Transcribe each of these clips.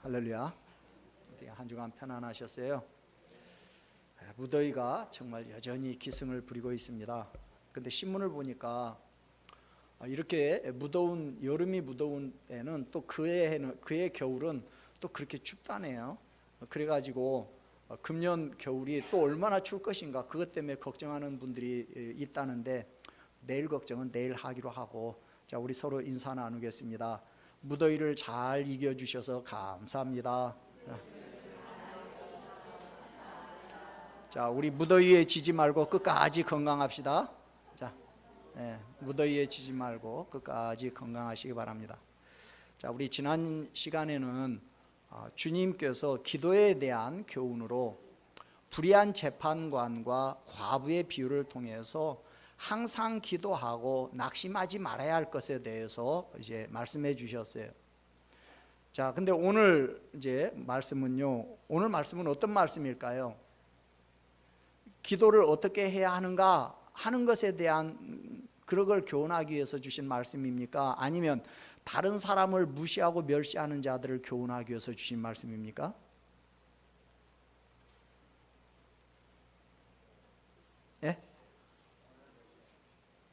할렐루야. 한 주간 편안하셨어요? 무더위가 정말 여전히 기승을 부리고 있습니다. 근데 신문을 보니까 이렇게 여름이 무더운 애는 또 그해 겨울은 또 그렇게 춥다네요. 그래가지고 금년 겨울이 또 얼마나 추울 것인가, 그것 때문에 걱정하는 분들이 있다는데 내일 걱정은 내일 하기로 하고, 자, 우리 서로 인사 나누겠습니다. 무더위를 잘 이겨주셔서 감사합니다. 자, 우리 무더위에 지지 말고 끝까지 건강합시다. 자, 무더위에 지지 말고 끝까지 건강하시기 바랍니다. 자, 우리 지난 시간에는 주님께서 기도에 대한 교훈으로 불의한 재판관과 과부의 비유를 통해서 항상 기도하고 낙심하지 말아야 할 것에 대해서 이제 말씀해 주셨어요. 자, 근데 오늘 오늘 말씀은 어떤 말씀일까요? 기도를 어떻게 해야 하는가 하는 것에 대한 그런 걸 교훈하기 위해서 주신 말씀입니까? 아니면 다른 사람을 무시하고 멸시하는 자들을 교훈하기 위해서 주신 말씀입니까?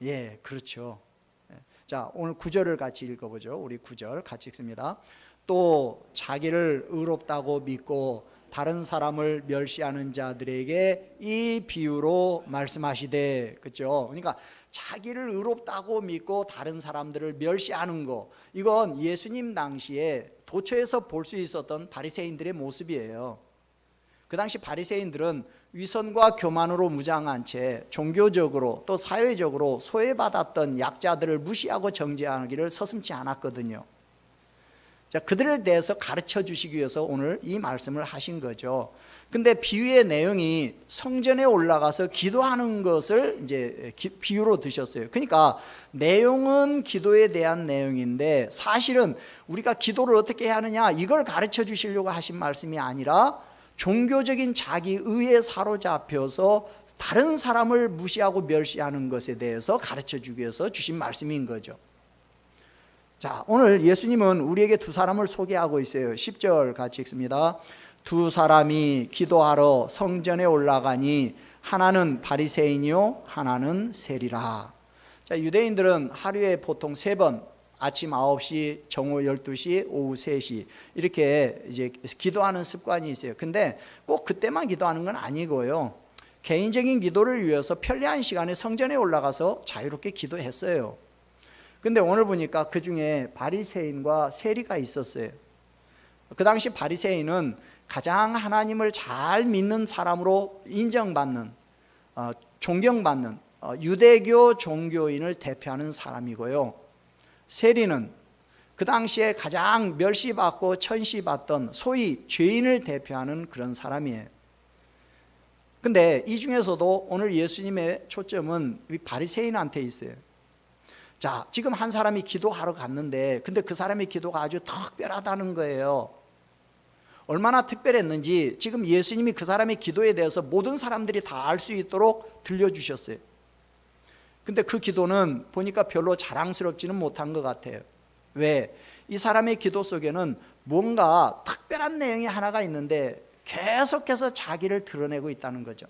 예, 그렇죠. 자, 오늘 9절을 같이 읽어보죠. 우리 9절 같이 읽습니다. 또 자기를 의롭다고 믿고 다른 사람을 멸시하는 자들에게 이 비유로 말씀하시되, 그렇죠? 그러니까 자기를 의롭다고 믿고 다른 사람들을 멸시하는 거, 이건 예수님 당시에 도처에서 볼 수 있었던 바리새인들의 모습이에요. 그 당시 바리새인들은 위선과 교만으로 무장한 채 종교적으로 또 사회적으로 소외받았던 약자들을 무시하고 정죄하기를 서슴지 않았거든요. 자, 그들에 대해서 가르쳐 주시기 위해서 오늘 이 말씀을 하신 거죠. 근데 비유의 내용이 성전에 올라가서 기도하는 것을 이제 비유로 드셨어요. 그러니까 내용은 기도에 대한 내용인데 사실은 우리가 기도를 어떻게 해야 하느냐, 이걸 가르쳐 주시려고 하신 말씀이 아니라 종교적인 자기의에 사로잡혀서 다른 사람을 무시하고 멸시하는 것에 대해서 가르쳐 주기 위해서 주신 말씀인 거죠. 자, 오늘 예수님은 우리에게 두 사람을 소개하고 있어요. 10절 같이 읽습니다. 두 사람이 기도하러 성전에 올라가니 하나는 바리새인이요 하나는 세리라. 자, 유대인들은 하루에 보통 3번, 아침 9시, 정오 12시, 오후 3시 이렇게 이제 기도하는 습관이 있어요. 근데 꼭 그때만 기도하는 건 아니고요. 개인적인 기도를 위해서 편리한 시간에 성전에 올라가서 자유롭게 기도했어요. 근데 오늘 보니까 그 중에 바리새인과 세리가 있었어요. 그 당시 바리새인은 가장 하나님을 잘 믿는 사람으로 인정받는, 존경받는 유대교 종교인을 대표하는 사람이고요. 세리는 그 당시에 가장 멸시받고 천시받던 소위 죄인을 대표하는 그런 사람이에요. 근데 이 중에서도 오늘 예수님의 초점은 이 바리새인한테 있어요. 자, 지금 한 사람이 기도하러 갔는데 근데 그 사람의 기도가 아주 특별하다는 거예요. 얼마나 특별했는지 지금 예수님이 그 사람의 기도에 대해서 모든 사람들이 다 알 수 있도록 들려주셨어요. 근데 그 기도는 보니까 별로 자랑스럽지는 못한 것 같아요. 왜? 이 사람의 기도 속에는 뭔가 특별한 내용이 하나가 있는데 계속해서 자기를 드러내고 있다는 거죠.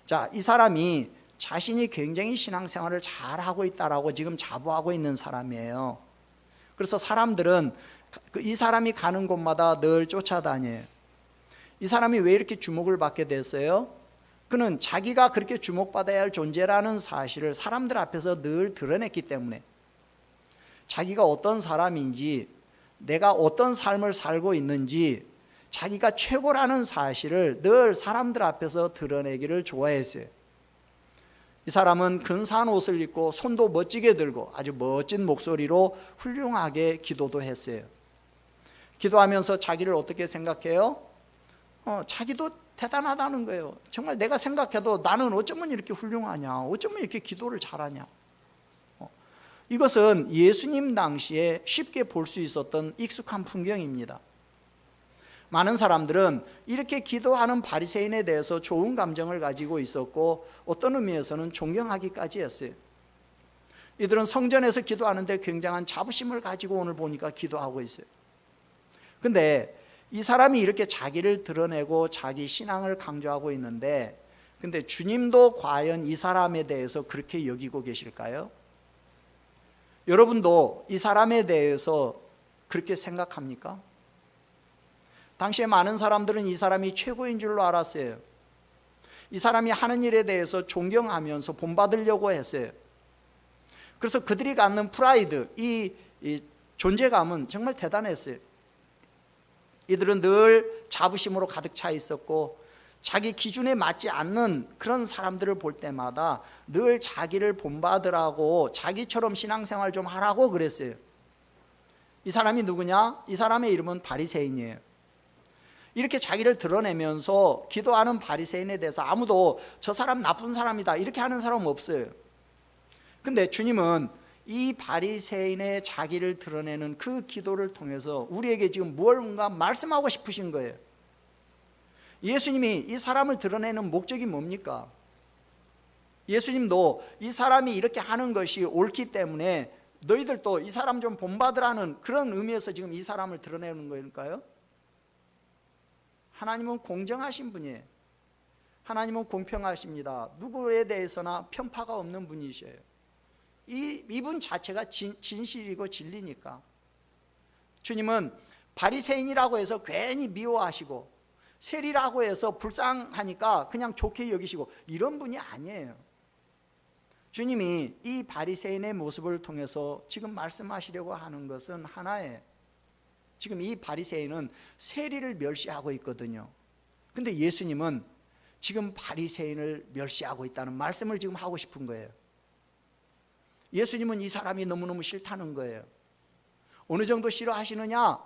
자, 이 사람이 자신이 굉장히 신앙생활을 잘하고 있다라고 지금 자부하고 있는 사람이에요. 그래서 사람들은 이 사람이 가는 곳마다 늘 쫓아다녀요. 이 사람이 왜 이렇게 주목을 받게 됐어요? 그는 자기가 그렇게 주목받아야 할 존재라는 사실을 사람들 앞에서 늘 드러냈기 때문에, 자기가 어떤 사람인지, 내가 어떤 삶을 살고 있는지, 자기가 최고라는 사실을 늘 사람들 앞에서 드러내기를 좋아했어요. 이 사람은 근사한 옷을 입고 손도 멋지게 들고 아주 멋진 목소리로 훌륭하게 기도도 했어요. 기도하면서 자기를 어떻게 생각해요? 자기도 대단하다는 거예요. 정말 내가 생각해도 나는 어쩌면 이렇게 훌륭하냐, 어쩌면 이렇게 기도를 잘하냐. 이것은 예수님 당시에 쉽게 볼 수 있었던 익숙한 풍경입니다. 많은 사람들은 이렇게 기도하는 바리새인에 대해서 좋은 감정을 가지고 있었고 어떤 의미에서는 존경하기까지 했어요. 이들은 성전에서 기도하는데 굉장한 자부심을 가지고 오늘 보니까 기도하고 있어요. 근데 이 사람이 이렇게 자기를 드러내고 자기 신앙을 강조하고 있는데, 근데 주님도 과연 이 사람에 대해서 그렇게 여기고 계실까요? 여러분도 이 사람에 대해서 그렇게 생각합니까? 당시에 많은 사람들은 이 사람이 최고인 줄로 알았어요. 이 사람이 하는 일에 대해서 존경하면서 본받으려고 했어요. 그래서 그들이 갖는 프라이드, 이 존재감은 정말 대단했어요. 이들은 늘 자부심으로 가득 차 있었고, 자기 기준에 맞지 않는 그런 사람들을 볼 때마다 늘 자기를 본받으라고, 자기처럼 신앙생활 좀 하라고 그랬어요. 이 사람이 누구냐? 이 사람의 이름은 바리새인이에요. 이렇게 자기를 드러내면서 기도하는 바리새인에 대해서 아무도 저 사람 나쁜 사람이다 이렇게 하는 사람은 없어요. 근데 주님은 이 바리새인의 자기를 드러내는 그 기도를 통해서 우리에게 지금 뭔가 말씀하고 싶으신 거예요. 예수님이 이 사람을 드러내는 목적이 뭡니까? 예수님도 이 사람이 이렇게 하는 것이 옳기 때문에 너희들도 이 사람 좀 본받으라는 그런 의미에서 지금 이 사람을 드러내는 거니까요. 하나님은 공정하신 분이에요. 하나님은 공평하십니다. 누구에 대해서나 편파가 없는 분이셔요. 이분 자체가 진실이고 진리니까. 주님은 바리새인이라고 해서 괜히 미워하시고, 세리라고 해서 불쌍하니까 그냥 좋게 여기시고, 이런 분이 아니에요. 주님이 이 바리새인의 모습을 통해서 지금 말씀하시려고 하는 것은 하나예요. 지금 이 바리새인은 세리를 멸시하고 있거든요. 근데 예수님은 지금 바리새인을 멸시하고 있다는 말씀을 지금 하고 싶은 거예요. 예수님은 이 사람이 너무너무 싫다는 거예요. 어느 정도 싫어하시느냐?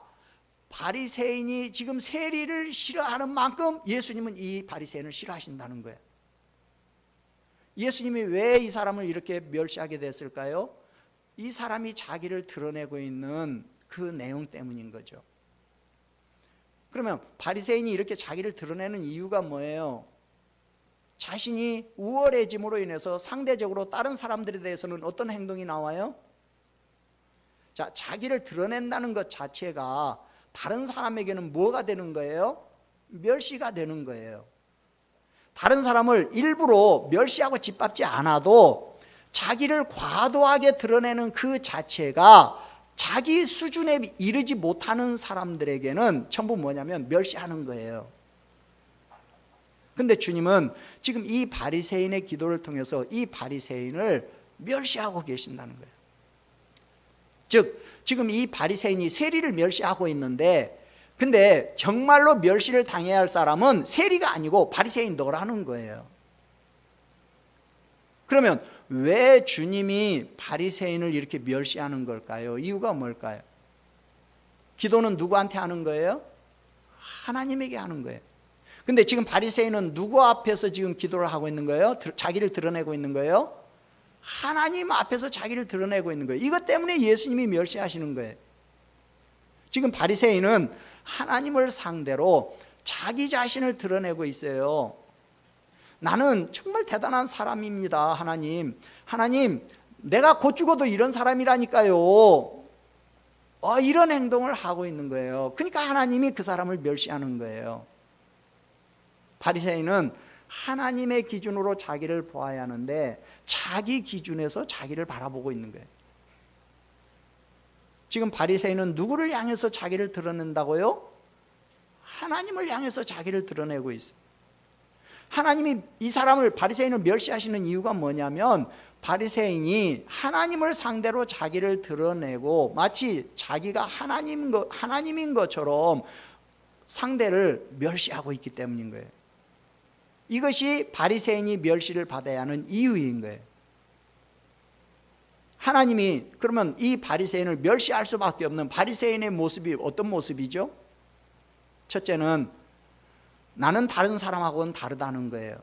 바리새인이 지금 세리를 싫어하는 만큼 예수님은 이 바리새인을 싫어하신다는 거예요. 예수님이 왜 이 사람을 이렇게 멸시하게 됐을까요? 이 사람이 자기를 드러내고 있는 그 내용 때문인 거죠. 그러면 바리새인이 이렇게 자기를 드러내는 이유가 뭐예요? 자신이 우월해짐으로 인해서 상대적으로 다른 사람들에 대해서는 어떤 행동이 나와요? 자, 자기를 드러낸다는 것 자체가 다른 사람에게는 뭐가 되는 거예요? 멸시가 되는 거예요. 다른 사람을 일부러 멸시하고 짓밟지 않아도 자기를 과도하게 드러내는 그 자체가 자기 수준에 이르지 못하는 사람들에게는 전부 뭐냐면 멸시하는 거예요. 근데 주님은 지금 이 바리새인의 기도를 통해서 이 바리새인을 멸시하고 계신다는 거예요. 즉 지금 이 바리새인이 세리를 멸시하고 있는데, 근데 정말로 멸시를 당해야 할 사람은 세리가 아니고 바리새인 너라는 거예요. 그러면 왜 주님이 바리새인을 이렇게 멸시하는 걸까요? 이유가 뭘까요? 기도는 누구한테 하는 거예요? 하나님에게 하는 거예요. 근데 지금 바리새인은 누구 앞에서 지금 기도를 하고 있는 거예요? 자기를 드러내고 있는 거예요? 하나님 앞에서 자기를 드러내고 있는 거예요. 이것 때문에 예수님이 멸시하시는 거예요. 지금 바리새인은 하나님을 상대로 자기 자신을 드러내고 있어요. 나는 정말 대단한 사람입니다. 하나님 내가 곧 죽어도 이런 사람이라니까요. 이런 행동을 하고 있는 거예요. 그러니까 하나님이 그 사람을 멸시하는 거예요. 바리새인은 하나님의 기준으로 자기를 보아야 하는데 자기 기준에서 자기를 바라보고 있는 거예요. 지금 바리새인은 누구를 향해서 자기를 드러낸다고요? 하나님을 향해서 자기를 드러내고 있어요. 하나님이 이 사람을, 바리새인을 멸시하시는 이유가 뭐냐면 바리새인이 하나님을 상대로 자기를 드러내고 마치 자기가 하나님인 것처럼 상대를 멸시하고 있기 때문인 거예요. 이것이 바리새인이 멸시를 받아야 하는 이유인 거예요. 하나님이 그러면 이 바리새인을 멸시할 수밖에 없는 바리새인의 모습이 어떤 모습이죠? 첫째는 나는 다른 사람하고는 다르다는 거예요.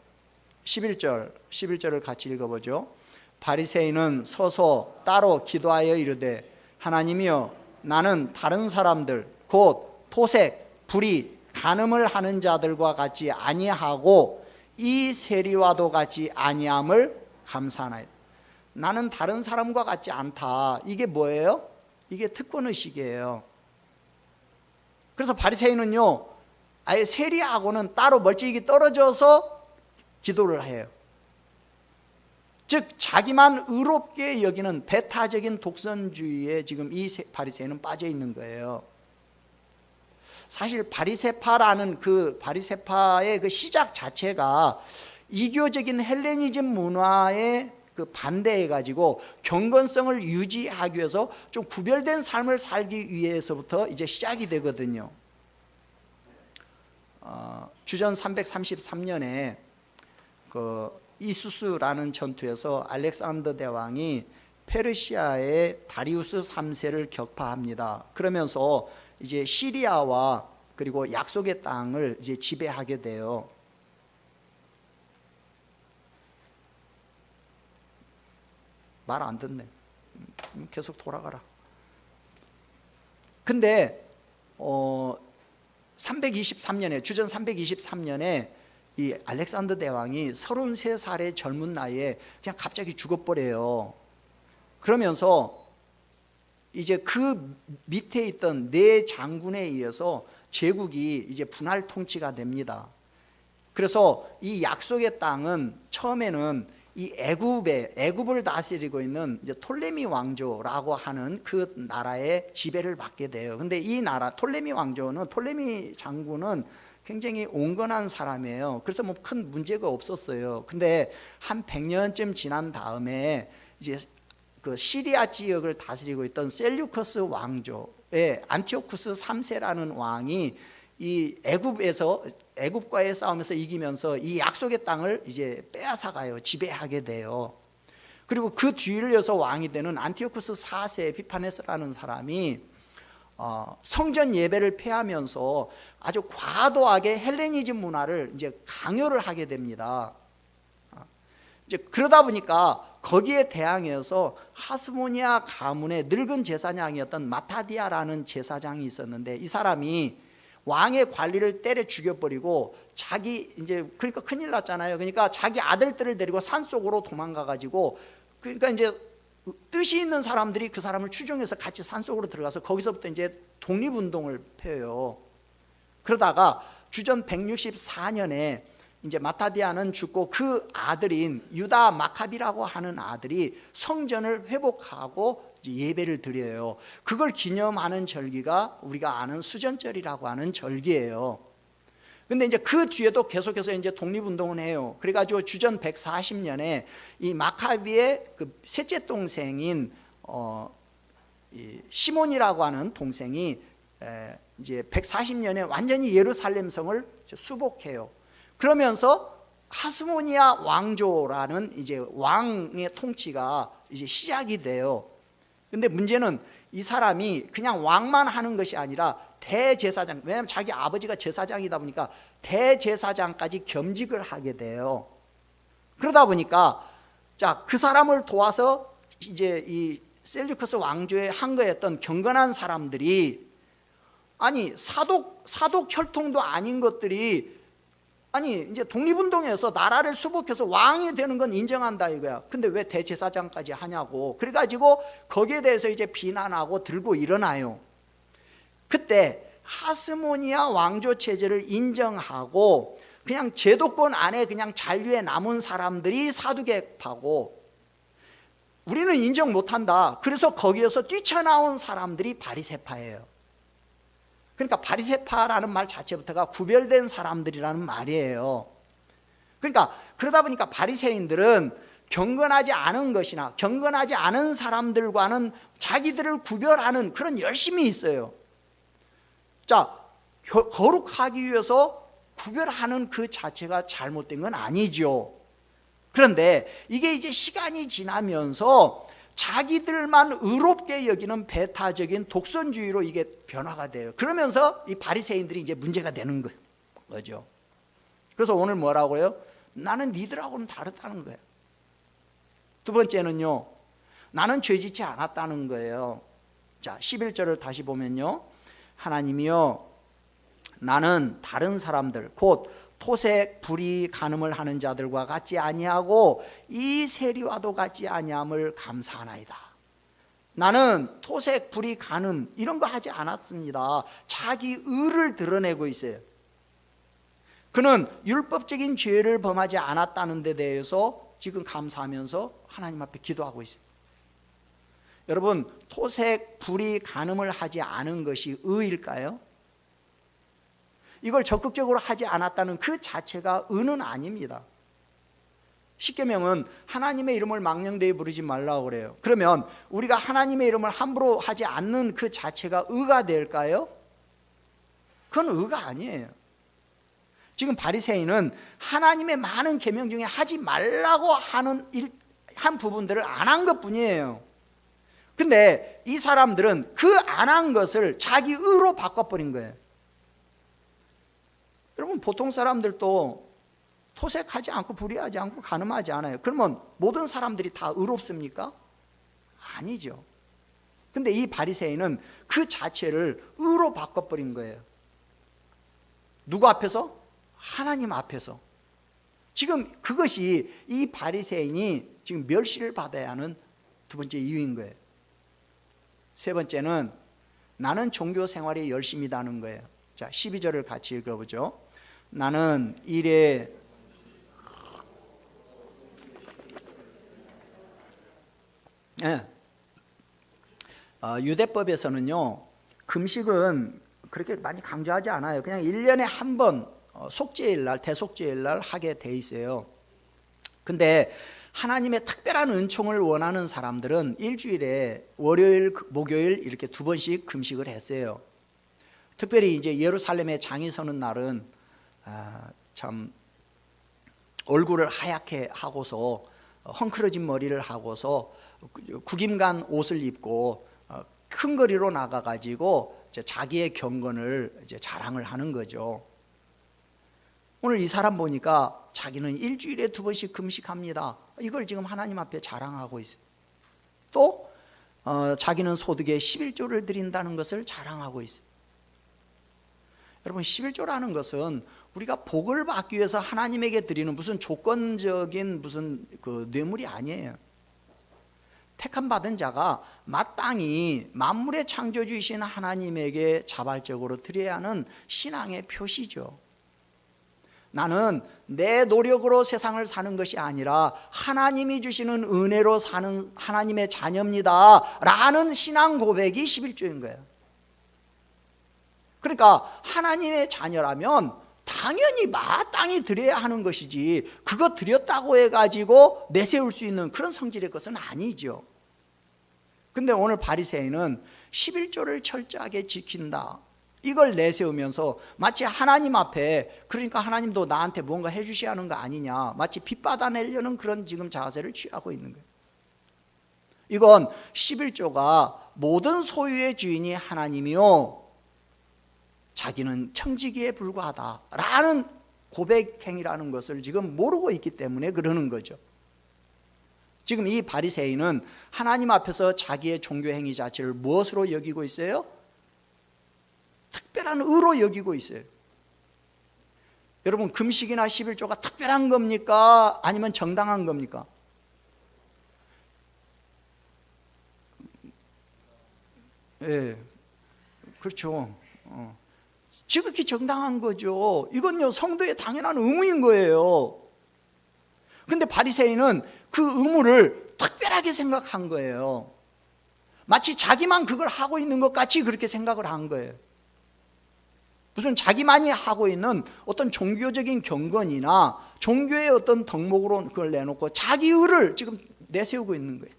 11절을 같이 읽어보죠. 바리새인은 서서 따로 기도하여 이르되 하나님이여 나는 다른 사람들 곧 토색, 불의, 간음을 하는 자들과 같이 아니하고 이 세리와도 같이 아니함을 감사하나이다. 나는 다른 사람과 같지 않다. 이게 뭐예요? 이게 특권의식이에요. 그래서 바리새인은요, 아예 세리하고는 따로 멀찍이 떨어져서 기도를 해요. 즉 자기만 의롭게 여기는 배타적인 독선주의에 지금 이 바리새인은 빠져 있는 거예요. 사실 바리새파라는 그 바리새파의 그 시작 자체가 이교적인 헬레니즘 문화에 그 반대해 가지고 경건성을 유지하기 위해서 좀 구별된 삶을 살기 위해서부터 이제 시작이 되거든요. 주전 333년에 그 이수스라는 전투에서 알렉산더 대왕이 페르시아의 다리우스 3세를 격파합니다. 그러면서 이제 시리아와 그리고 약속의 땅을 이제 지배하게 돼요. 말 안 듣네. 계속 돌아가라. 근데 323년에 주전 323년에 이 알렉산더 대왕이 33살의 젊은 나이에 그냥 갑자기 죽어버려요. 그러면서 이제 그 밑에 있던 네 장군에 의해서 제국이 이제 분할 통치가 됩니다. 그래서 이 약속의 땅은 처음에는 이 애굽을 다스리고 있는 이제 톨레미 왕조라고 하는 그 나라의 지배를 받게 돼요. 근데 이 나라 톨레미 왕조는, 톨레미 장군은 굉장히 온건한 사람이에요. 그래서 뭐 큰 문제가 없었어요. 근데 한 100년쯤 지난 다음에 이제 그 시리아 지역을 다스리고 있던 셀류커스 왕조의 안티오쿠스 3세라는 왕이 이 애굽과의 싸움에서 이기면서 이 약속의 땅을 이제 빼앗아가요. 지배하게 돼요. 그리고 그 뒤를 이어서 왕이 되는 안티오쿠스 4세 에피파네스라는 사람이 성전 예배를 폐하면서 아주 과도하게 헬레니즘 문화를 이제 강요를 하게 됩니다. 이제 그러다 보니까 거기에 대항해서 하스모니아 가문의 늙은 제사장이었던 마타디아라는 제사장이 있었는데, 이 사람이 왕의 관리를 때려 죽여버리고 자기 이제 그러니까 큰일 났잖아요. 그러니까 자기 아들들을 데리고 산속으로 도망가 가지고, 그러니까 이제 뜻이 있는 사람들이 그 사람을 추종해서 같이 산속으로 들어가서 거기서부터 이제 독립운동을 펴요. 그러다가 주전 164년에 이제 마타디아는 죽고 그 아들인 유다 마카비라고 하는 아들이 성전을 회복하고 예배를 드려요. 그걸 기념하는 절기가 우리가 아는 수전절이라고 하는 절기예요. 근데 이제 그 뒤에도 계속해서 이제 독립운동을 해요. 그래가지고 주전 140년에 이 마카비의 그 셋째 동생인 이 시몬이라고 하는 동생이 이제 140년에 완전히 예루살렘 성을 수복해요. 그러면서 하스모니아 왕조라는 이제 왕의 통치가 이제 시작이 돼요. 근데 문제는 이 사람이 그냥 왕만 하는 것이 아니라 대제사장, 왜냐하면 자기 아버지가 제사장이다 보니까 대제사장까지 겸직을 하게 돼요. 그러다 보니까 자, 그 사람을 도와서 이제 이 셀류커스 왕조의 한거였던 경건한 사람들이, 아니 사독 혈통도 아닌 것들이, 아니 이제 독립운동에서 나라를 수복해서 왕이 되는 건 인정한다 이거야. 근데 왜 대제사장까지 하냐고. 그래가지고 거기에 대해서 이제 비난하고 들고 일어나요. 그때 하스모니아 왕조 체제를 인정하고 그냥 제도권 안에 그냥 잔류에 남은 사람들이 사두개파고, 우리는 인정 못한다. 그래서 거기에서 뛰쳐나온 사람들이 바리새파예요. 그러니까 바리새파라는 말 자체부터가 구별된 사람들이라는 말이에요. 그러니까 그러다 보니까 바리새인들은 경건하지 않은 것이나 경건하지 않은 사람들과는 자기들을 구별하는 그런 열심이 있어요. 자, 거룩하기 위해서 구별하는 그 자체가 잘못된 건 아니죠. 그런데 이게 이제 시간이 지나면서 자기들만 의롭게 여기는 배타적인 독선주의로 이게 변화가 돼요. 그러면서 이 바리새인들이 이제 문제가 되는 거죠. 그래서 오늘 뭐라고요? 나는 니들하고는 다르다는 거예요. 두 번째는요, 나는 죄짓지 않았다는 거예요. 자, 11절을 다시 보면요, 하나님이요, 나는 다른 사람들 곧 토색, 불의, 간음을 하는 자들과 같지 아니하고 이 세리와도 같지 아니함을 감사하나이다. 나는 토색, 불의, 간음 이런 거 하지 않았습니다. 자기 의를 드러내고 있어요. 그는 율법적인 죄를 범하지 않았다는 데 대해서 지금 감사하면서 하나님 앞에 기도하고 있어요. 여러분, 토색, 불의, 간음을 하지 않은 것이 의일까요? 이걸 적극적으로 하지 않았다는 그 자체가 의는 아닙니다. 십계명은 하나님의 이름을 망령되이 부르지 말라고 그래요. 그러면 우리가 하나님의 이름을 함부로 하지 않는 그 자체가 의가 될까요? 그건 의가 아니에요. 지금 바리새인은 하나님의 많은 계명 중에 하지 말라고 하는 한 부분들을 안 한 것뿐이에요. 근데 이 사람들은 그 안 한 것을 자기 의로 바꿔버린 거예요. 여러분, 보통 사람들도 토색하지 않고 불의하지 않고 간음하지 않아요. 그러면 모든 사람들이 다 의롭습니까? 아니죠. 근데 이 바리새인은 그 자체를 의로 바꿔버린 거예요. 누구 앞에서? 하나님 앞에서. 지금 그것이 이 바리새인이 지금 멸시를 받아야 하는 두 번째 이유인 거예요. 세 번째는 나는 종교 생활에 열심이다는 거예요. 자, 12절을 같이 읽어보죠. 나는 이래 유대법에서는요, 금식은 그렇게 많이 강조하지 않아요. 그냥 1년에 한 번 속죄일 날, 대속죄일 날 하게 돼 있어요. 근데 하나님의 특별한 은총을 원하는 사람들은 일주일에 월요일, 목요일 이렇게 두 번씩 금식을 했어요. 특별히 이제 예루살렘에 장이 서는 날은 참 얼굴을 하얗게 하고서 헝클어진 머리를 하고서 구김간 옷을 입고 큰 거리로 나가가지고 자기의 경건을 이제 자랑을 하는 거죠. 오늘 이 사람 보니까 자기는 일주일에 두 번씩 금식합니다. 이걸 지금 하나님 앞에 자랑하고 있어요. 또 자기는 소득의 11조를 드린다는 것을 자랑하고 있어요. 여러분, 11조라는 것은 우리가 복을 받기 위해서 하나님에게 드리는 무슨 조건적인 무슨 그 뇌물이 아니에요. 택함 받은 자가 마땅히 만물의 창조주이신 하나님에게 자발적으로 드려야 하는 신앙의 표시죠. 나는 내 노력으로 세상을 사는 것이 아니라 하나님이 주시는 은혜로 사는 하나님의 자녀입니다 라는 신앙 고백이 11조인 거예요. 그러니까 하나님의 자녀라면 당연히 마땅히 드려야 하는 것이지, 그거 드렸다고 해가지고 내세울 수 있는 그런 성질의 것은 아니죠. 근데 오늘 바리새인은 11조를 철저하게 지킨다, 이걸 내세우면서 마치 하나님 앞에, 그러니까 하나님도 나한테 뭔가 해주셔야 하는 거 아니냐, 마치 빚 받아내려는 그런 지금 자세를 취하고 있는 거예요. 이건 11조가 모든 소유의 주인이 하나님이요 자기는 청지기에 불과하다라는 고백행위라는 것을 지금 모르고 있기 때문에 그러는 거죠. 지금 이 바리새인은 하나님 앞에서 자기의 종교행위 자체를 무엇으로 여기고 있어요? 특별한 의로 여기고 있어요. 여러분, 금식이나 11조가 특별한 겁니까? 아니면 정당한 겁니까? 예, 그렇죠. 지극히 정당한 거죠. 이건요, 성도의 당연한 의무인 거예요. 근데 바리새인은 그 의무를 특별하게 생각한 거예요. 마치 자기만 그걸 하고 있는 것 같이 그렇게 생각을 한 거예요. 무슨 자기만이 하고 있는 어떤 종교적인 경건이나 종교의 어떤 덕목으로 그걸 내놓고 자기 의를 지금 내세우고 있는 거예요.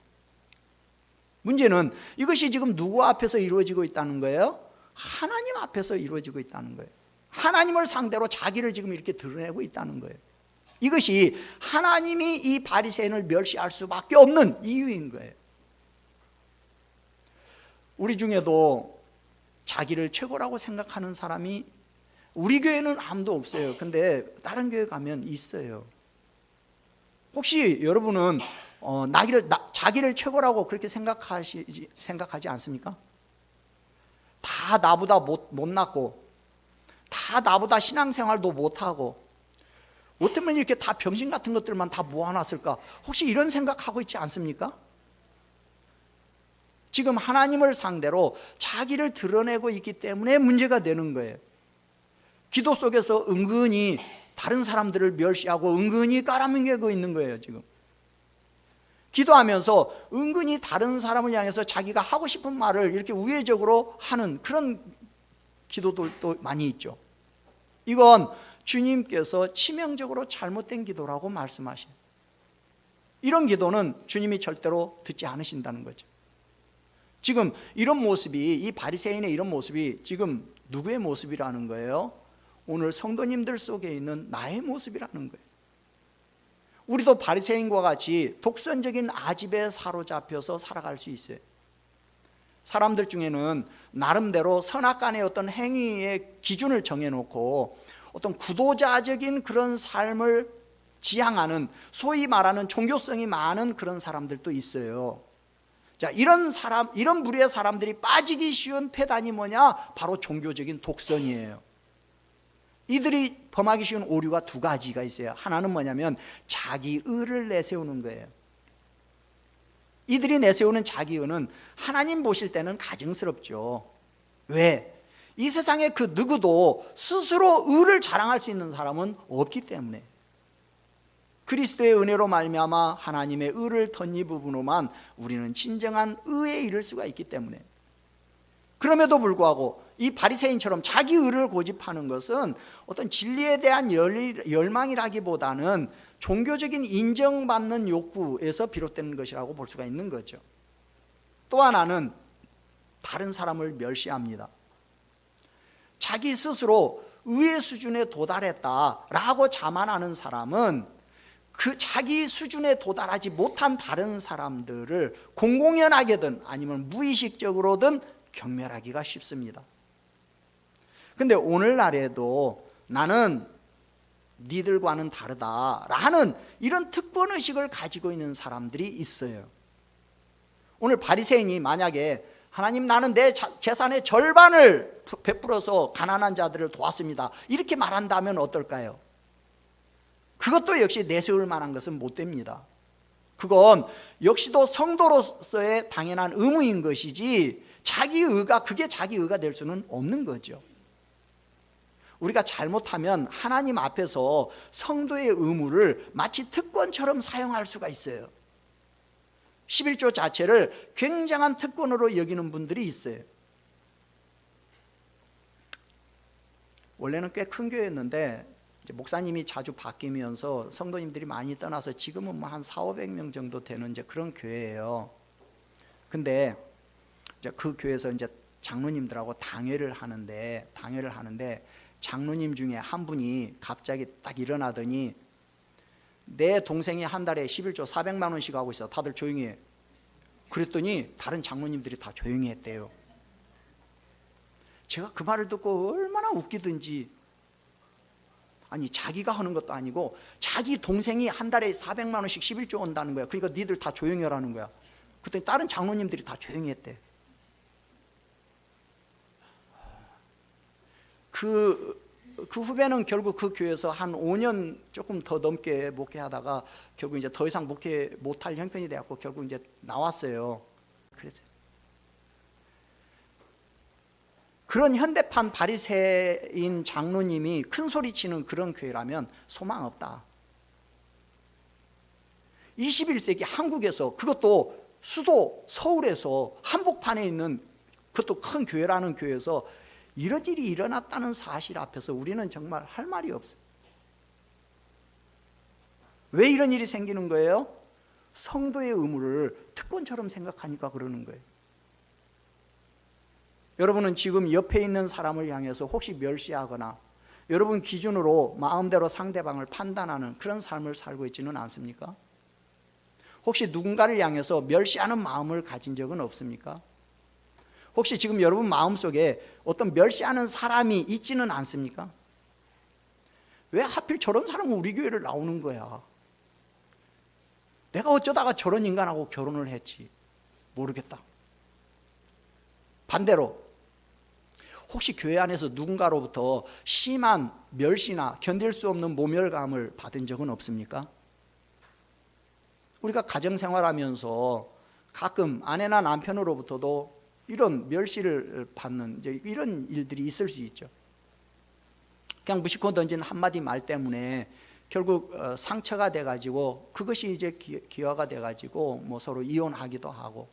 문제는 이것이 지금 누구 앞에서 이루어지고 있다는 거예요? 하나님 앞에서 이루어지고 있다는 거예요. 하나님을 상대로 자기를 지금 이렇게 드러내고 있다는 거예요. 이것이 하나님이 이 바리새인을 멸시할 수밖에 없는 이유인 거예요. 우리 중에도 자기를 최고라고 생각하는 사람이 우리 교회는 아무도 없어요. 근데 다른 교회 가면 있어요. 혹시 여러분은 자기를 최고라고 그렇게 생각하지 않습니까? 다 나보다 못났고, 다 나보다 신앙생활도 못하고, 어쩌면 이렇게 다 병신 같은 것들만 다 모아놨을까? 혹시 이런 생각하고 있지 않습니까? 지금 하나님을 상대로 자기를 드러내고 있기 때문에 문제가 되는 거예요. 기도 속에서 은근히 다른 사람들을 멸시하고 은근히 깔아뭉개고 있는 거예요. 지금 기도하면서 은근히 다른 사람을 향해서 자기가 하고 싶은 말을 이렇게 우회적으로 하는 그런 기도들도 많이 있죠. 이건 주님께서 치명적으로 잘못된 기도라고 말씀하신, 이런 기도는 주님이 절대로 듣지 않으신다는 거죠. 지금 이런 모습이, 이 바리새인의 이런 모습이 지금 누구의 모습이라는 거예요? 오늘 성도님들 속에 있는 나의 모습이라는 거예요. 우리도 바리새인과 같이 독선적인 아집에 사로잡혀서 살아갈 수 있어요. 사람들 중에는 나름대로 선악간의 어떤 행위의 기준을 정해놓고 어떤 구도자적인 그런 삶을 지향하는, 소위 말하는 종교성이 많은 그런 사람들도 있어요. 자, 이런 부류의 사람들이 빠지기 쉬운 폐단이 뭐냐? 바로 종교적인 독선이에요. 이들이 범하기 쉬운 오류가 두 가지가 있어요. 하나는 뭐냐면 자기 의를 내세우는 거예요. 이들이 내세우는 자기 의는 하나님 보실 때는 가증스럽죠. 왜? 이 세상에 그 누구도 스스로 의를 자랑할 수 있는 사람은 없기 때문에, 그리스도의 은혜로 말미암아 하나님의 의를 덧입음으로만 우리는 진정한 의에 이를 수가 있기 때문에, 그럼에도 불구하고 이 바리새인처럼 자기 의를 고집하는 것은 어떤 진리에 대한 열망이라기보다는 종교적인 인정받는 욕구에서 비롯되는 것이라고 볼 수가 있는 거죠. 또 하나는 다른 사람을 멸시합니다. 자기 스스로 의의 수준에 도달했다라고 자만하는 사람은 그 자기 수준에 도달하지 못한 다른 사람들을 공공연하게든 아니면 무의식적으로든 경멸하기가 쉽습니다. 근데 오늘날에도 나는 니들과는 다르다라는 이런 특권의식을 가지고 있는 사람들이 있어요. 오늘 바리새인이 만약에 하나님, 나는 내 재산의 절반을 베풀어서 가난한 자들을 도왔습니다, 이렇게 말한다면 어떨까요? 그것도 역시 내세울 만한 것은 못 됩니다. 그건 역시도 성도로서의 당연한 의무인 것이지 그게 자기 의가 될 수는 없는 거죠. 우리가 잘못하면 하나님 앞에서 성도의 의무를 마치 특권처럼 사용할 수가 있어요. 11조 자체를 굉장한 특권으로 여기는 분들이 있어요. 원래는 꽤 큰 교회였는데 이제 목사님이 자주 바뀌면서 성도님들이 많이 떠나서 지금은 뭐 한 400~500명 정도 되는 이제 그런 교회예요. 근데 이제 그 교회에서 이제 장로님들하고 당회를 하는데 장로님 중에 한 분이 갑자기 딱 일어나더니 내 동생이 한 달에 11조 400만 원씩 하고 있어, 다들 조용히 해. 그랬더니 다른 장로님들이 다 조용히 했대요. 제가 그 말을 듣고 얼마나 웃기든지, 아니 자기가 하는 것도 아니고 자기 동생이 한 달에 400만 원씩 11조 온다는 거야. 그러니까 니들 다 조용히 하라는 거야. 그랬더니 다른 장로님들이 다 조용히 했대. 그 후배는 결국 그 교회에서 한 5년 조금 더 넘게 목회하다가 결국 이제 더 이상 목회 못할 형편이 되었고 결국 이제 나왔어요. 그래서 그런 현대판 바리새인 장로님이 큰 소리 치는 그런 교회라면 소망 없다. 21세기 한국에서, 그것도 수도 서울에서 한복판에 있는 그것도 큰 교회라는 교회에서 이런 일이 일어났다는 사실 앞에서 우리는 정말 할 말이 없어요. 왜 이런 일이 생기는 거예요? 성도의 의무를 특권처럼 생각하니까 그러는 거예요. 여러분은 지금 옆에 있는 사람을 향해서 혹시 멸시하거나 여러분 기준으로 마음대로 상대방을 판단하는 그런 삶을 살고 있지는 않습니까? 혹시 누군가를 향해서 멸시하는 마음을 가진 적은 없습니까? 혹시 지금 여러분 마음속에 어떤 멸시하는 사람이 있지는 않습니까? 왜 하필 저런 사람은 우리 교회를 나오는 거야? 내가 어쩌다가 저런 인간하고 결혼을 했지? 모르겠다. 반대로 혹시 교회 안에서 누군가로부터 심한 멸시나 견딜 수 없는 모멸감을 받은 적은 없습니까? 우리가 가정생활하면서 가끔 아내나 남편으로부터도 이런 멸시를 받는 이런 일들이 있을 수 있죠. 그냥 무심코 던진 한마디 말 때문에 결국 상처가 돼가지고 그것이 이제 기화가 돼가지고 뭐 서로 이혼하기도 하고,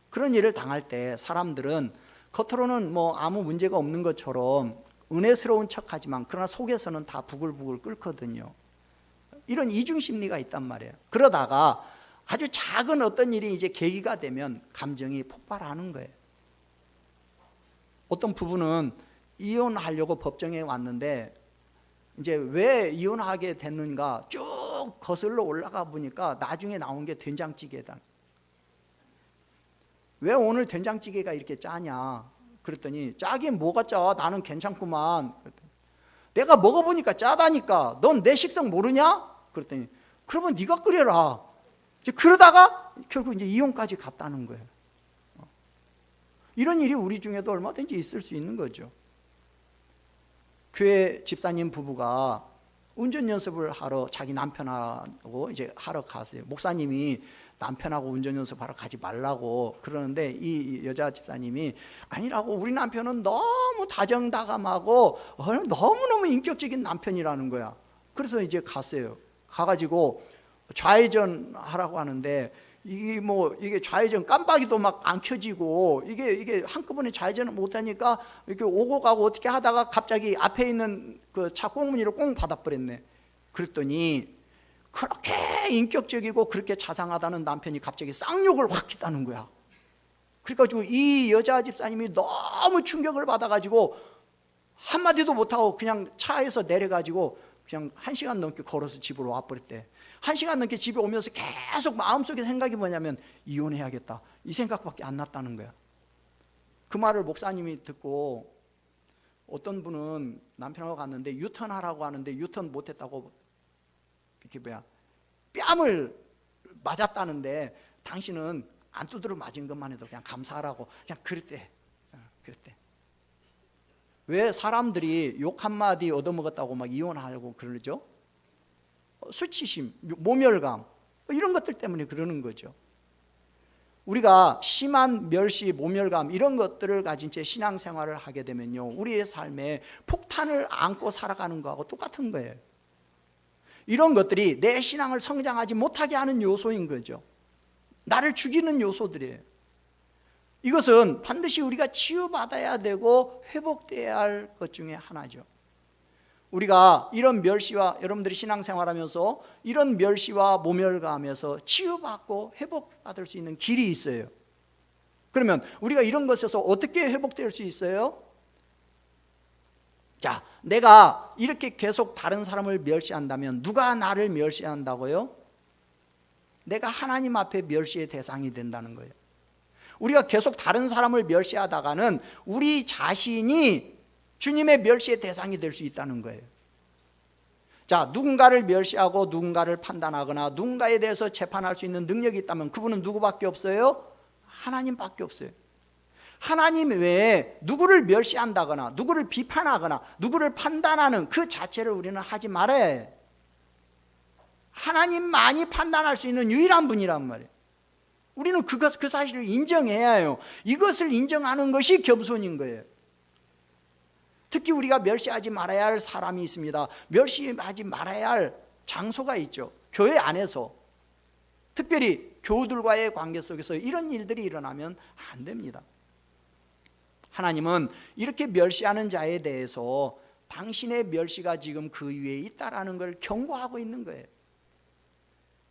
그런 일을 당할 때 사람들은 겉으로는 뭐 아무 문제가 없는 것처럼 은혜스러운 척하지만 그러나 속에서는 다 부글부글 끓거든요. 이런 이중 심리가 있단 말이에요. 그러다가 아주 작은 어떤 일이 이제 계기가 되면 감정이 폭발하는 거예요. 어떤 부부는 이혼하려고 법정에 왔는데 이제 왜 이혼하게 됐는가 쭉 거슬러 올라가 보니까 나중에 나온 게 된장찌개다. 왜 오늘 된장찌개가 이렇게 짜냐 그랬더니, 짜긴 뭐가 짜, 나는 괜찮구만. 내가 먹어보니까 짜다니까. 넌 내 식성 모르냐? 그랬더니, 그러면 네가 끓여라. 이제 그러다가 결국 이제 이혼까지 갔다는 거예요. 이런 일이 우리 중에도 얼마든지 있을 수 있는 거죠. 교회 집사님 부부가 운전 연습을 하러 자기 남편하고 이제 하러 갔어요. 목사님이 남편하고 운전 연습하러 가지 말라고 그러는데 이 여자 집사님이 아니라고, 우리 남편은 너무 다정다감하고 너무너무 인격적인 남편이라는 거야. 그래서 이제 갔어요. 가가지고 좌회전 하라고 하는데 이게 좌회전 깜빡이도 막 안 켜지고 이게 한꺼번에 좌회전을 못하니까 이렇게 오고 가고 어떻게 하다가 갑자기 앞에 있는 그 차 꽁무니를 꽁 받아버렸네. 그랬더니 그렇게 인격적이고 그렇게 자상하다는 남편이 갑자기 쌍욕을 확 했다는 거야. 그래가지고 이 여자 집사님이 너무 충격을 받아가지고 한마디도 못하고 그냥 차에서 내려가지고 그냥 1시간 넘게 걸어서 집으로 와버렸대. 1시간 넘게 집에 오면서 계속 마음속에 생각이 뭐냐면 이혼해야겠다, 이 생각밖에 안 났다는 거야. 그 말을 목사님이 듣고 어떤 분은 남편하고 갔는데 유턴하라고 하는데 유턴 못했다고 이렇게 뺨을 맞았다는데, 당신은 안 두드려 맞은 것만 해도 그냥 감사하라고 그냥 그랬대. 왜 사람들이 욕 한마디 얻어먹었다고 막 이혼하려고 그러죠? 수치심, 모멸감, 이런 것들 때문에 그러는 거죠. 우리가 심한 멸시, 모멸감 이런 것들을 가진 채 신앙생활을 하게 되면요, 우리의 삶에 폭탄을 안고 살아가는 거하고 똑같은 거예요. 이런 것들이 내 신앙을 성장하지 못하게 하는 요소인 거죠. 나를 죽이는 요소들이에요. 이것은 반드시 우리가 치유받아야 되고 회복돼야 할 것 중에 하나죠. 우리가 이런 멸시와, 여러분들이 신앙생활하면서 이런 멸시와 모멸감에서 치유받고 회복받을 수 있는 길이 있어요. 그러면 우리가 이런 것에서 어떻게 회복될 수 있어요? 자, 내가 이렇게 계속 다른 사람을 멸시한다면 누가 나를 멸시한다고요? 내가 하나님 앞에 멸시의 대상이 된다는 거예요. 우리가 계속 다른 사람을 멸시하다가는 우리 자신이 주님의 멸시의 대상이 될 수 있다는 거예요. 자, 누군가를 멸시하고 누군가를 판단하거나 누군가에 대해서 재판할 수 있는 능력이 있다면 그분은 누구밖에 없어요? 하나님밖에 없어요. 하나님 외에 누구를 멸시한다거나 누구를 비판하거나 누구를 판단하는 그 자체를 우리는 하지 말아야 해요. 하나님만이 판단할 수 있는 유일한 분이란 말이에요. 우리는 그 사실을 인정해야 해요. 이것을 인정하는 것이 겸손인 거예요. 특히 우리가 멸시하지 말아야 할 사람이 있습니다. 멸시하지 말아야 할 장소가 있죠. 교회 안에서, 특별히 교우들과의 관계 속에서 이런 일들이 일어나면 안 됩니다. 하나님은 이렇게 멸시하는 자에 대해서 당신의 멸시가 지금 그 위에 있다라는 걸 경고하고 있는 거예요.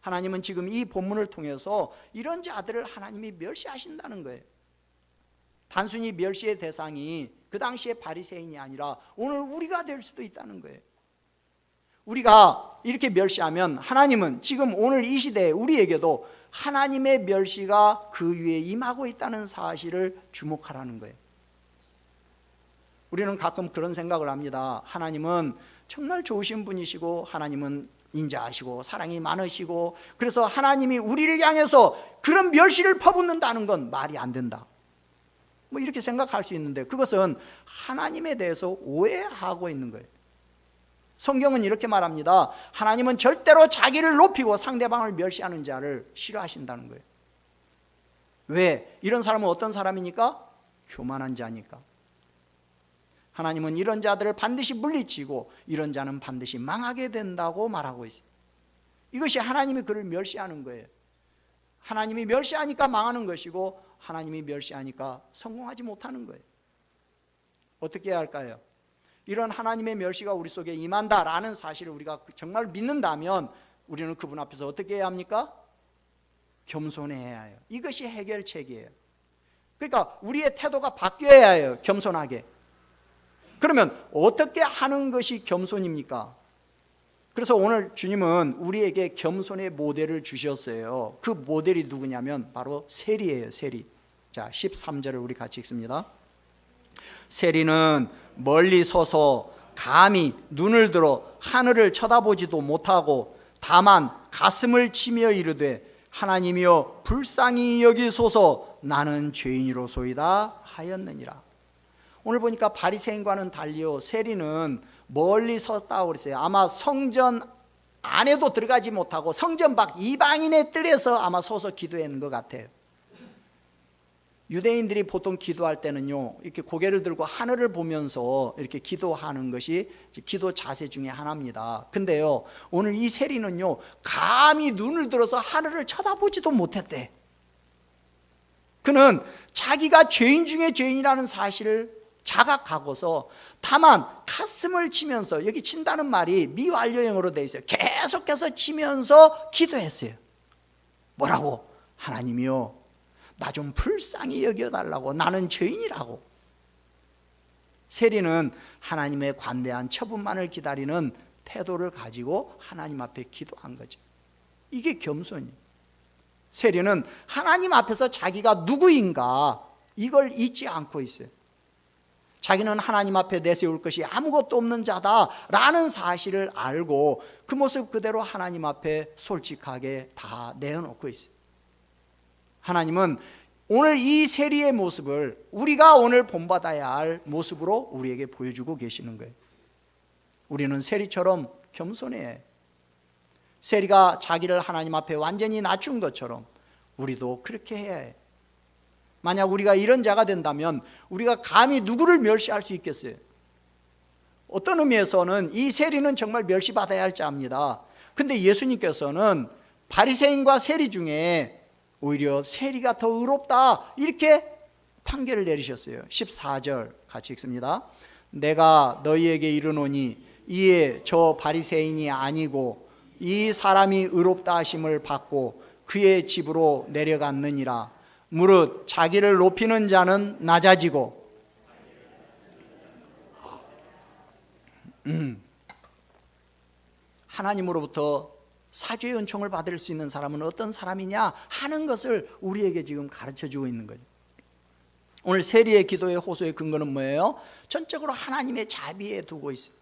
하나님은 지금 이 본문을 통해서 이런 자들을 하나님이 멸시하신다는 거예요. 단순히 멸시의 대상이 그 당시에 바리새인이 아니라 오늘 우리가 될 수도 있다는 거예요. 우리가 이렇게 멸시하면 하나님은 지금 오늘 이 시대에 우리에게도 하나님의 멸시가 그 위에 임하고 있다는 사실을 주목하라는 거예요. 우리는 가끔 그런 생각을 합니다. 하나님은 정말 좋으신 분이시고 하나님은 인자하시고 사랑이 많으시고 그래서 하나님이 우리를 향해서 그런 멸시를 퍼붓는다는 건 말이 안 된다, 뭐 이렇게 생각할 수 있는데 그것은 하나님에 대해서 오해하고 있는 거예요. 성경은 이렇게 말합니다. 하나님은 절대로 자기를 높이고 상대방을 멸시하는 자를 싫어하신다는 거예요. 왜? 이런 사람은 어떤 사람이니까? 교만한 자니까. 하나님은 이런 자들을 반드시 물리치고 이런 자는 반드시 망하게 된다고 말하고 있어요. 이것이 하나님이 그를 멸시하는 거예요. 하나님이 멸시하니까 망하는 것이고 하나님이 멸시하니까 성공하지 못하는 거예요. 어떻게 해야 할까요? 이런 하나님의 멸시가 우리 속에 임한다라는 사실을 우리가 정말 믿는다면 우리는 그분 앞에서 어떻게 해야 합니까? 겸손해야 해요. 이것이 해결책이에요. 그러니까 우리의 태도가 바뀌어야 해요. 겸손하게. 그러면 어떻게 하는 것이 겸손입니까? 그래서 오늘 주님은 우리에게 겸손의 모델을 주셨어요. 그 모델이 누구냐면 바로 세리예요. 세리. 자, 13절을 우리 같이 읽습니다. 세리는 멀리 서서 감히 눈을 들어 하늘을 쳐다보지도 못하고 다만 가슴을 치며 이르되 하나님이여 불쌍히 여기소서 나는 죄인이로소이다 하였느니라. 오늘 보니까 바리새인과는 달리요 세리는 멀리 섰다고 그랬어요. 아마 성전 안에도 들어가지 못하고 성전 밖 이방인의 뜰에서 아마 서서 기도했는 것 같아요. 유대인들이 보통 기도할 때는요 이렇게 고개를 들고 하늘을 보면서 이렇게 기도하는 것이 기도 자세 중에 하나입니다. 근데요 오늘 이 세리는요 감히 눈을 들어서 하늘을 쳐다보지도 못했대. 그는 자기가 죄인 중에 죄인이라는 사실을 자각하고서 다만 가슴을 치면서, 여기 친다는 말이 미완료형으로 되어 있어요. 계속해서 치면서 기도했어요. 뭐라고? 하나님이요 나 좀 불쌍히 여겨달라고. 나는 죄인이라고. 세리는 하나님의 관대한 처분만을 기다리는 태도를 가지고 하나님 앞에 기도한 거죠. 이게 겸손이에요. 세리는 하나님 앞에서 자기가 누구인가 이걸 잊지 않고 있어요. 자기는 하나님 앞에 내세울 것이 아무것도 없는 자다라는 사실을 알고 그 모습 그대로 하나님 앞에 솔직하게 다 내어놓고 있어요. 하나님은 오늘 이 세리의 모습을 우리가 오늘 본받아야 할 모습으로 우리에게 보여주고 계시는 거예요. 우리는 세리처럼 겸손해야 해요. 세리가 자기를 하나님 앞에 완전히 낮춘 것처럼 우리도 그렇게 해야 해요. 만약 우리가 이런 자가 된다면 우리가 감히 누구를 멸시할 수 있겠어요? 어떤 의미에서는 이 세리는 정말 멸시받아야 할 자입니다. 근데 예수님께서는 바리새인과 세리 중에 오히려 세리가 더 의롭다 이렇게 판결을 내리셨어요. 14절 같이 읽습니다. 내가 너희에게 이르노니 이에 저 바리새인이 아니고 이 사람이 의롭다 하심을 받고 그의 집으로 내려갔느니라. 무릇 자기를 높이는 자는 낮아지고 하나님으로부터 사죄의 은총을 받을 수 있는 사람은 어떤 사람이냐 하는 것을 우리에게 지금 가르쳐주고 있는 거죠. 오늘 세리의 기도의 호소의 근거는 뭐예요? 전적으로 하나님의 자비에 두고 있어요.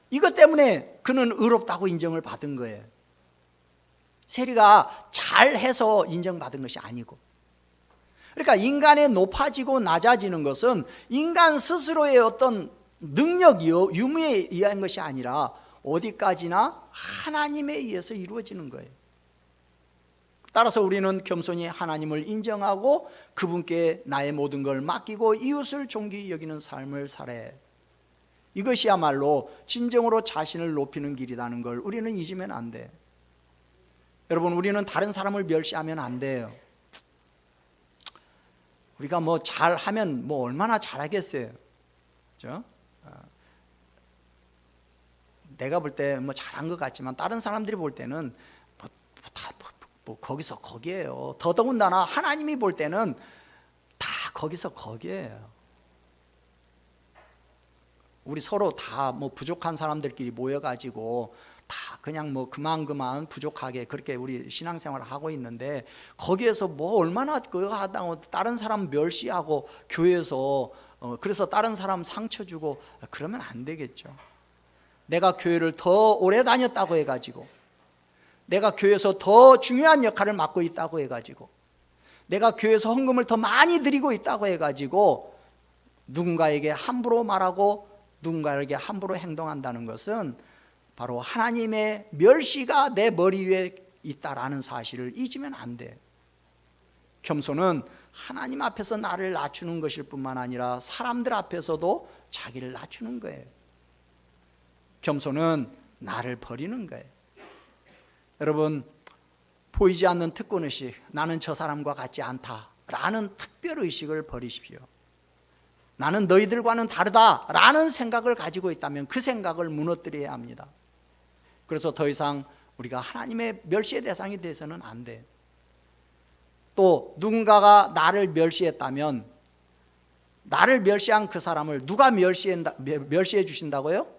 이것 때문에 그는 의롭다고 인정을 받은 거예요. 세리가 잘해서 인정받은 것이 아니고, 그러니까 인간의 높아지고 낮아지는 것은 인간 스스로의 어떤 능력이요 유무에 의한 것이 아니라 어디까지나 하나님에 의해서 이루어지는 거예요. 따라서 우리는 겸손히 하나님을 인정하고 그분께 나의 모든 걸 맡기고 이웃을 존귀히 여기는 삶을 살아야 해요. 이것이야말로 진정으로 자신을 높이는 길이라는 걸 우리는 잊으면 안 돼요. 여러분, 우리는 다른 사람을 멸시하면 안 돼요. 우리가 뭐 잘하면 뭐 얼마나 잘하겠어요. 그렇죠? 내가 볼 때 뭐 잘한 것 같지만 다른 사람들이 볼 때는 뭐 거기서 거기에요. 더더군다나 하나님이 볼 때는 다 거기서 거기에요. 우리 서로 다 뭐 부족한 사람들끼리 모여가지고 다 그냥 뭐 그만 부족하게 그렇게 우리 신앙생활을 하고 있는데 거기에서 뭐 얼마나 그거 하다고 다른 사람 멸시하고 교회에서 그래서 다른 사람 상처 주고 그러면 안 되겠죠. 내가 교회를 더 오래 다녔다고 해가지고, 내가 교회에서 더 중요한 역할을 맡고 있다고 해가지고, 내가 교회에서 헌금을 더 많이 드리고 있다고 해가지고 누군가에게 함부로 말하고 누군가에게 함부로 행동한다는 것은 바로 하나님의 멸시가 내 머리 위에 있다라는 사실을 잊으면 안 돼. 겸손은 하나님 앞에서 나를 낮추는 것일 뿐만 아니라 사람들 앞에서도 자기를 낮추는 거예요. 겸손은 나를 버리는 거예요. 여러분, 보이지 않는 특권의식, 나는 저 사람과 같지 않다라는 특별의식을 버리십시오. 나는 너희들과는 다르다라는 생각을 가지고 있다면 그 생각을 무너뜨려야 합니다. 그래서 더 이상 우리가 하나님의 멸시의 대상이 돼서는 안 돼요. 또 누군가가 나를 멸시했다면 나를 멸시한 그 사람을 누가 멸시해 주신다고요?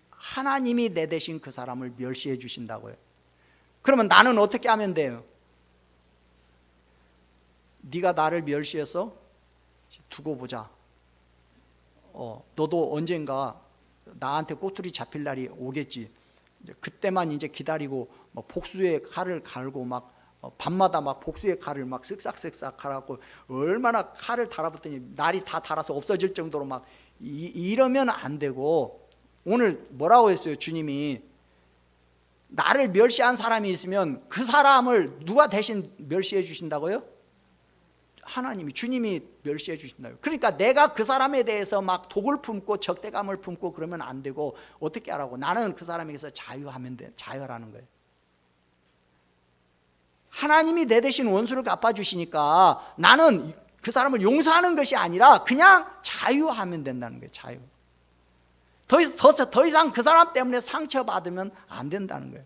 하나님이 내 대신 그 사람을 멸시해 주신다고요. 그러면 나는 어떻게 하면 돼요? 네가 나를 멸시해서 두고 보자. 너도 언젠가 나한테 꼬투리 잡힐 날이 오겠지. 그때만 이제 기다리고 복수의 칼을 갈고 막 밤마다 막 복수의 칼을 막 쓱싹쓱싹 갈아갖고 얼마나 칼을 달아붙더니 날이 다 달아서 없어질 정도로 막 이러면 안 되고, 오늘 뭐라고 했어요? 주님이 나를 멸시한 사람이 있으면 그 사람을 누가 대신 멸시해 주신다고요? 하나님이, 주님이 멸시해 주신다고요. 그러니까 내가 그 사람에 대해서 막 독을 품고 적대감을 품고 그러면 안 되고, 어떻게 하라고? 나는 그 사람에게서 자유하면 돼. 자유하라는 거예요. 하나님이 내 대신 원수를 갚아주시니까 나는 그 사람을 용서하는 것이 아니라 그냥 자유하면 된다는 거예요. 자유. 더 이상 그 사람 때문에 상처받으면 안 된다는 거예요.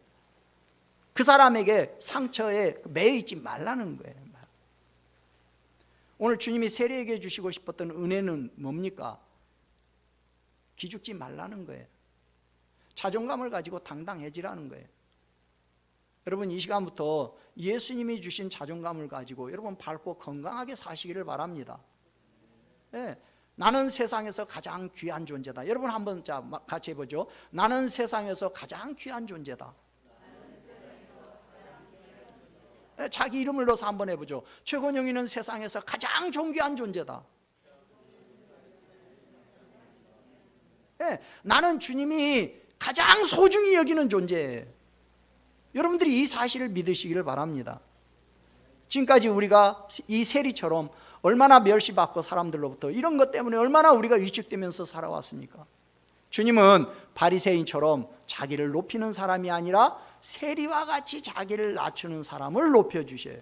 그 사람에게 상처에 매여 있지 말라는 거예요. 오늘 주님이 세리에게 주시고 싶었던 은혜는 뭡니까? 기죽지 말라는 거예요. 자존감을 가지고 당당해지라는 거예요. 여러분, 이 시간부터 예수님이 주신 자존감을 가지고 여러분 밝고 건강하게 사시기를 바랍니다. 네. 나는 세상에서 가장 귀한 존재다. 여러분 한번 같이 해보죠. 나는 세상에서 가장 귀한 존재다. 네, 자기 이름을 넣어서 한번 해보죠. 최건영이는 세상에서 가장 존귀한 존재다. 네, 나는 주님이 가장 소중히 여기는 존재예요. 여러분들이 이 사실을 믿으시기를 바랍니다. 지금까지 우리가 이 세리처럼 얼마나 멸시받고 사람들로부터 이런 것 때문에 얼마나 우리가 위축되면서 살아왔습니까? 주님은 바리새인처럼 자기를 높이는 사람이 아니라 세리와 같이 자기를 낮추는 사람을 높여주셔요.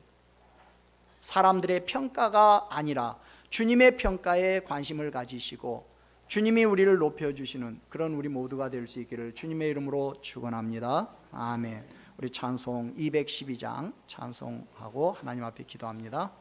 사람들의 평가가 아니라 주님의 평가에 관심을 가지시고 주님이 우리를 높여주시는 그런 우리 모두가 될 수 있기를 주님의 이름으로 축원합니다. 아멘. 우리 찬송 212장 찬송하고 하나님 앞에 기도합니다.